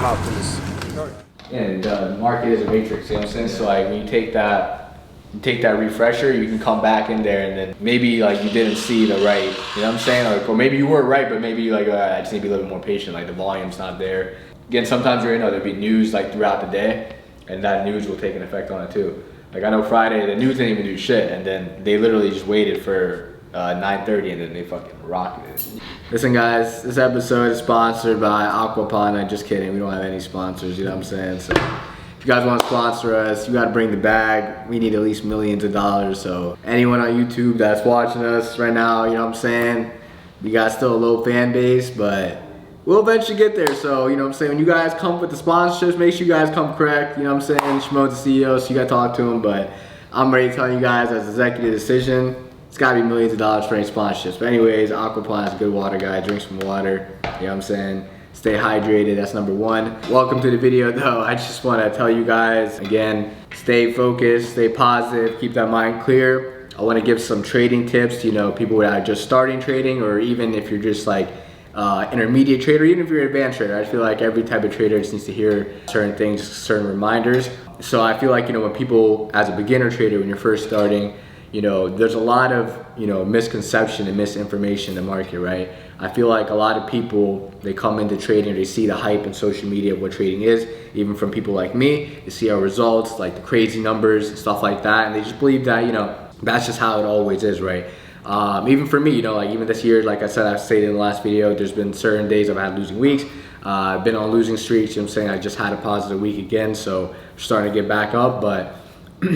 calculus. And the market is a matrix, you know what I'm saying? So like when you take that refresher, you can come back in there and then maybe like you didn't see the right, you know what I'm saying? Or maybe you were right, but maybe like I just need to be a little bit more patient, like the volume's not there. Again, sometimes there'll be news like throughout the day, and that news will take an effect on it too. Like I know Friday, the news didn't even do shit, and then they literally just waited for 9:30 and then they fucking rocketed it. Listen guys, this episode is sponsored by Aquapana. Just kidding, we don't have any sponsors, you know what I'm saying? So if you guys want to sponsor us, you gotta bring the bag. We need at least millions of dollars. So anyone on YouTube that's watching us right now, you know what I'm saying? We got still a low fan base, but we'll eventually get there. So, you know what I'm saying? When you guys come with the sponsorships, make sure you guys come correct. You know what I'm saying? Shimo's the CEO, so you gotta talk to him. But I'm ready to tell you guys as executive decision, it's gotta be millions of dollars for any sponsorships. But anyways, Aquapana is a good water guy. Drink some water. You know what I'm saying? Stay hydrated, that's number one. Welcome to the video though. I just wanna tell you guys, again, stay focused, stay positive, keep that mind clear. I wanna give some trading tips, you know, people that are just starting trading, or even if you're just like intermediate trader, even if you're an advanced trader. I feel like every type of trader just needs to hear certain things, certain reminders. So I feel like, you know, when people, as a beginner trader, when you're first starting, you know, there's a lot of, you know, misconception and misinformation in the market, right? I feel like a lot of people, they come into trading, they see the hype in social media of what trading is, even from people like me. They see our results, like the crazy numbers and stuff like that, and they just believe that, you know, that's just how it always is, right? Even for me, you know, like even this year, like I said, I stated in the last video, there's been certain days I've had losing weeks. I've been on losing streaks, you know what I'm saying? I just had a positive week again, so I'm starting to get back up, but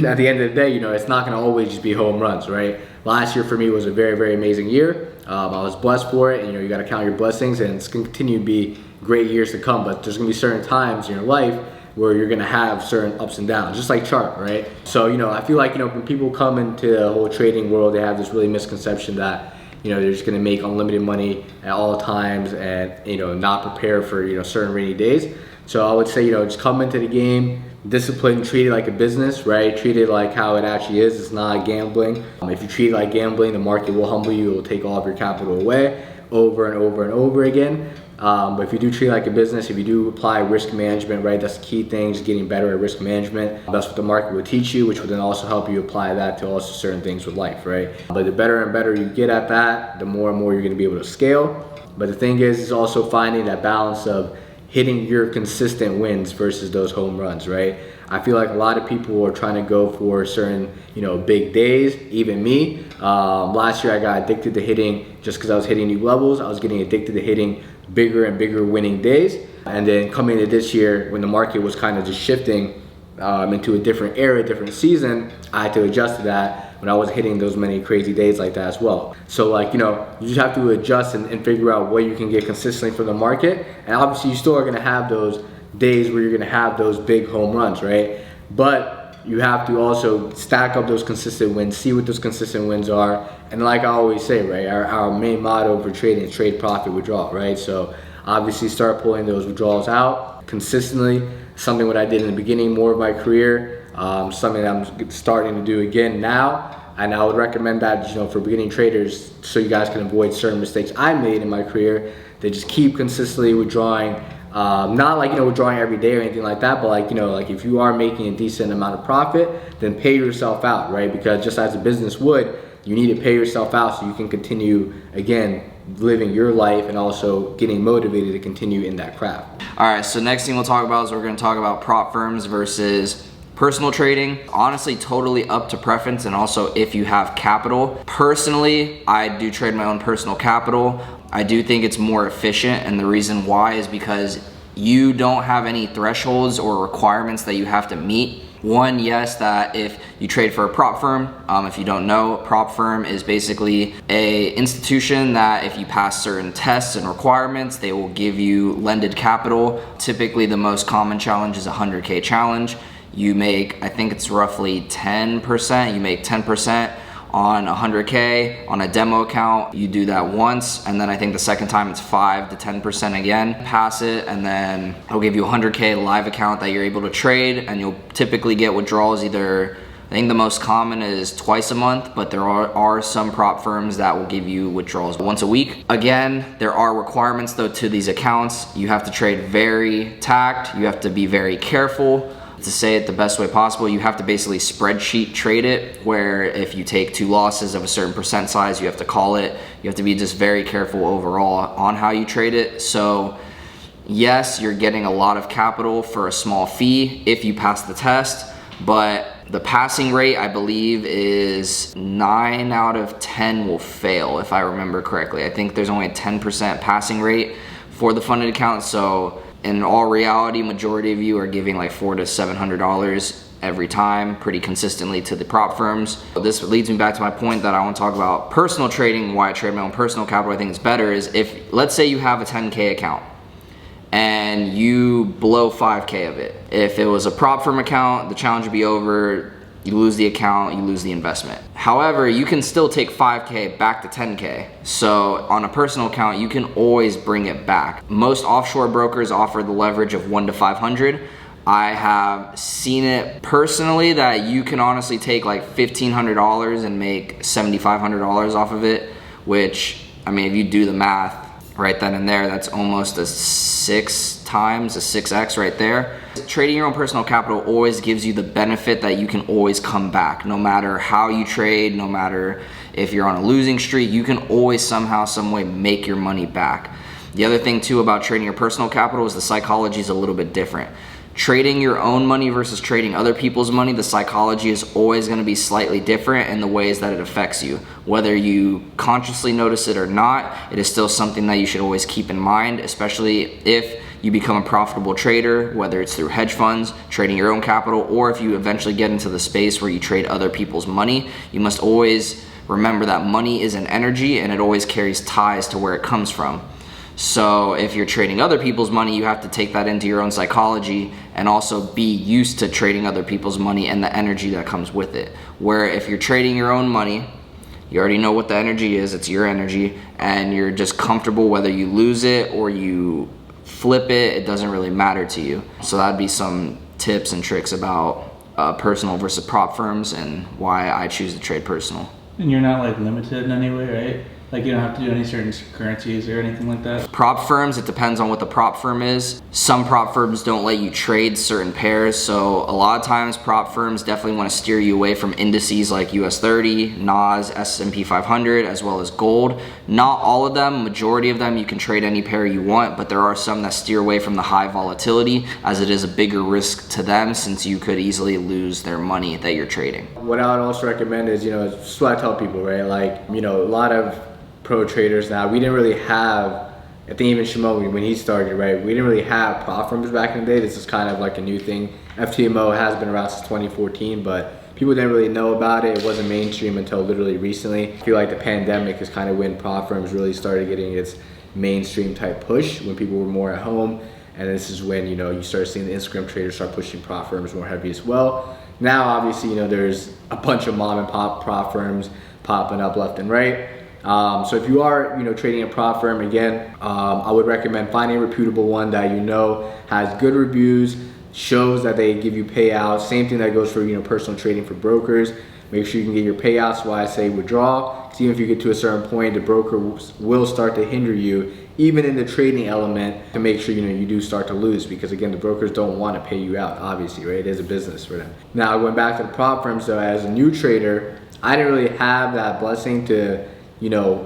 at the end of the day, you know, it's not gonna always just be home runs, right? Last year for me was a very, very amazing year. I was blessed for it, and you know, you gotta count your blessings, and it's gonna continue to be great years to come, but there's gonna be certain times in your life where you're gonna have certain ups and downs, just like chart, right? So, you know, I feel like, you know, when people come into the whole trading world, they have this really misconception that, you know, they're just gonna make unlimited money at all times and, you know, not prepare for, you know, certain rainy days. So I would say, you know, just come into the game, discipline, treat it like a business, right? Treat it like how it actually is. It's not gambling. If you treat it like gambling, the market will humble you. It will take all of your capital away over and over and over again. But if you do treat it like a business, if you do apply risk management, right, that's the key thing, just getting better at risk management. That's what the market will teach you, which will then also help you apply that to also certain things with life, right? But the better and better you get at that, the more and more you're gonna be able to scale. But the thing is also finding that balance of hitting your consistent wins versus those home runs, right? I feel like a lot of people are trying to go for certain, you know, big days, even me. Last year I got addicted to hitting, just because I was hitting new levels, I was getting addicted to hitting bigger and bigger winning days. And then coming into this year, when the market was kind of just shifting into a different era, different season, I had to adjust to that when I was hitting those many crazy days like that as well. So like, you know, you just have to adjust and figure out what you can get consistently from the market. And obviously you still are gonna have those days where you're gonna have those big home runs, right? But you have to also stack up those consistent wins, see what those consistent wins are. And like I always say, right, our main motto for trading is trade, profit, withdraw, right? So obviously start pulling those withdrawals out consistently, something what I did in the beginning more of my career, something that I'm starting to do again now. And I would recommend that, you know, for beginning traders, so you guys can avoid certain mistakes I made in my career. They just keep consistently withdrawing. Not like, you know, withdrawing every day or anything like that, but like, you know, like if you are making a decent amount of profit, then pay yourself out, right? Because just as a business would, you need to pay yourself out so you can continue, again, living your life and also getting motivated to continue in that craft. All right, so next thing we'll talk about is we're gonna talk about prop firms versus personal trading. Honestly, totally up to preference, and also if you have capital. Personally, I do trade my own personal capital. I do think it's more efficient, and the reason why is because you don't have any thresholds or requirements that you have to meet. One, yes, that if you trade for a prop firm, if you don't know, a prop firm is basically a institution that if you pass certain tests and requirements, they will give you lended capital. Typically, the most common challenge is a 100K challenge. You make, I think it's roughly 10%, you make 10% on 100K on a demo account. You do that once, and then I think the second time it's 5 to 10% again. Pass it, and then I'll give you a 100K live account that you're able to trade, and you'll typically get withdrawals either think the most common is twice a month, but there are some prop firms that will give you withdrawals once a week. Again, there are requirements though to these accounts. You have to trade very tact, you have to be very careful. To say it the best way possible, you have to basically spreadsheet trade it, where if you take 2 losses of a certain percent size, you have to call it. You have to be just very careful overall on how you trade it. So yes, you're getting a lot of capital for a small fee if you pass the test, but the passing rate, I believe, is 9 out of 10 will fail, if I remember correctly. I think there's only a 10% passing rate for the funded account. So in all reality, majority of you are giving like $400 to $700 every time, pretty consistently, to the prop firms. This leads me back to my point that I want to talk about personal trading, why I trade my own personal capital. I think it's better is if, let's say you have a 10K account and you blow 5K of it. If it was a prop firm account, the challenge would be over. You lose the account, you lose the investment. However, you can still take 5K back to 10K. So on a personal account, you can always bring it back. Most offshore brokers offer the leverage of 1 to 500. I have seen it personally that you can honestly take like $1,500 and make $7,500 off of it, which, I mean, if you do the math right then and there, that's almost a 6x right there. Trading your own personal capital always gives you the benefit that you can always come back. No matter how you trade, no matter if you're on a losing streak, you can always somehow, some way make your money back. The other thing too about trading your personal capital is the psychology is a little bit different. Trading your own money versus trading other people's money, the psychology is always going to be slightly different in the ways that it affects you. Whether you consciously notice it or not, it is still something that you should always keep in mind, especially if you become a profitable trader, whether it's through hedge funds, trading your own capital, or if you eventually get into the space where you trade other people's money. You must always remember that money is an energy and it always carries ties to where it comes from. So if you're trading other people's money, you have to take that into your own psychology and also be used to trading other people's money and the energy that comes with it. Where if you're trading your own money, you already know what the energy is, it's your energy, and you're just comfortable whether you lose it or you flip it, it doesn't really matter to you. So that'd be some tips and tricks about personal versus prop firms and why I choose to trade personal. And you're not like limited in any way, right? Like you don't have to do any certain currencies or anything like that? Prop firms, it depends on what the prop firm is. Some prop firms don't let you trade certain pairs, so a lot of times prop firms definitely want to steer you away from indices like US 30, NAS, S&P 500, as well as gold. Not all of them, majority of them you can trade any pair you want, but there are some that steer away from the high volatility as it is a bigger risk to them since you could easily lose their money that you're trading. What I would also recommend is, it's what I tell people, right? Like, a lot of pro traders now, we didn't really have, I think even Shimon, when he started, right, we didn't really have prop firms back in the day. This is kind of like a new thing. FTMO has been around since 2014, but people didn't really know about it. It wasn't mainstream until literally recently. I feel like the pandemic is kind of when prop firms really started getting its mainstream type push, when people were more at home. And this is when, you start seeing the Instagram traders start pushing prop firms more heavy as well. Now, obviously, there's a bunch of mom and pop prop firms popping up left and right. So if you are, trading a prop firm, again, I would recommend finding a reputable one that has good reviews, shows that they give you payouts. Same thing that goes for personal trading for brokers. Make sure you can get your payouts. Why I say withdraw, because even if you get to a certain point, the broker will start to hinder you, even in the trading element, to make sure you do start to lose, because again, the brokers don't want to pay you out, obviously, right? It is a business for them. Now, going back to the prop firms, so as a new trader, I didn't really have that blessing to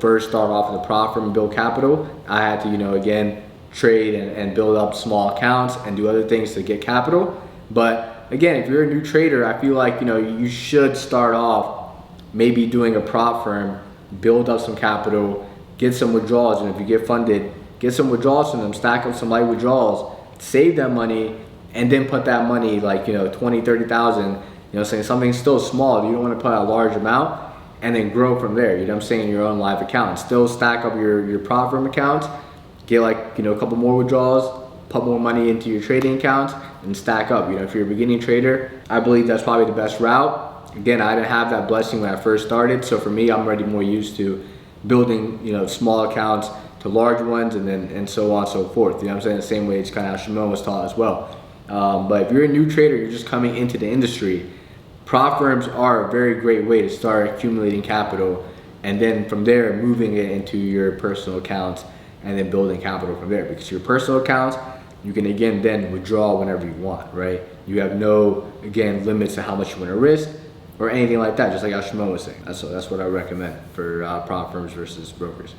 first start off with a prop firm and build capital. I had to, again, trade and build up small accounts and do other things to get capital. But again, if you're a new trader, I feel like, you should start off maybe doing a prop firm, build up some capital, get some withdrawals. And if you get funded, get some withdrawals from them, stack up some light withdrawals, save that money, and then put that money like, 20, 30,000, saying something still small. You don't want to put a large amount, and then grow from there, in your own live account. Still stack up your prop firm accounts, get like, a couple more withdrawals, put more money into your trading accounts, and stack up. If you're a beginning trader, I believe that's probably the best route. Again, I didn't have that blessing when I first started, so for me, I'm already more used to building, small accounts to large ones, and so on and so forth. The same way it's kind of how Shimon was taught as well. But if you're a new trader, you're just coming into the industry, prop firms are a very great way to start accumulating capital, and then from there moving it into your personal accounts and then building capital from there. Because your personal accounts, you can again then withdraw whenever you want, right? You have no, again, limits to how much you want to risk or anything like that, just like Ashimo was saying. That's what I recommend for prop firms versus brokers.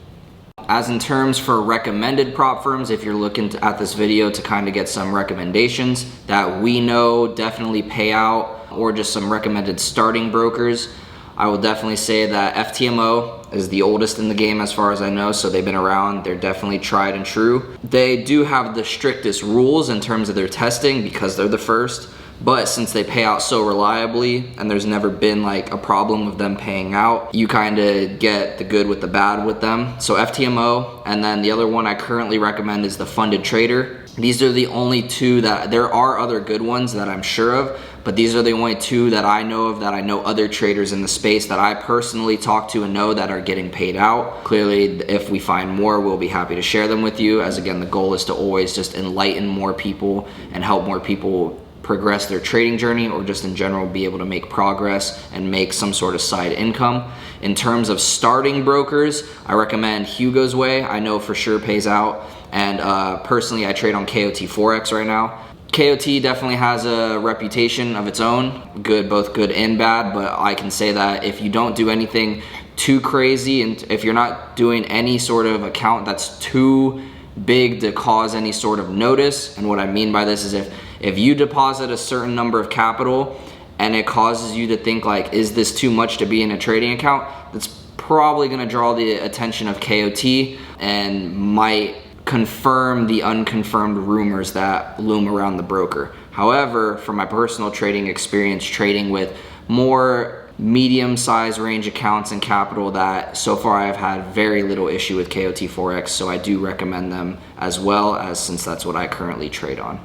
As in terms for recommended prop firms, if you're looking at this video to kind of get some recommendations that we know definitely pay out, or just some recommended starting brokers, I will definitely say that FTMO is the oldest in the game as far as I know, so they've been around, they're definitely tried and true. They do have the strictest rules in terms of their testing because they're the first, but since they pay out so reliably and there's never been like a problem of them paying out, you kind of get the good with the bad with them. So FTMO, and then the other one I currently recommend is the Funded Trader. These are the only two that, there are other good ones that I'm sure of, but these are the only two that I know of, that I know other traders in the space that I personally talk to and know that are getting paid out. Clearly, if we find more, we'll be happy to share them with you, as again, the goal is to always just enlighten more people and help more people progress their trading journey, or just in general be able to make progress and make some sort of side income. In terms of starting brokers, I recommend Hugo's Way. I know for sure pays out, and personally I trade on KOT Forex right now. KOT definitely has a reputation of its own, good, both good and bad, but I can say that if you don't do anything too crazy, and if you're not doing any sort of account that's too big to cause any sort of notice, and what I mean by this is if you deposit a certain number of capital and it causes you to think like, is this too much to be in a trading account, that's probably gonna draw the attention of KOT and might confirm the unconfirmed rumors that loom around the broker. However, from my personal trading experience, trading with more medium-sized range accounts and capital, that so far I've had very little issue with KOT Forex, so I do recommend them as well, as since that's what I currently trade on.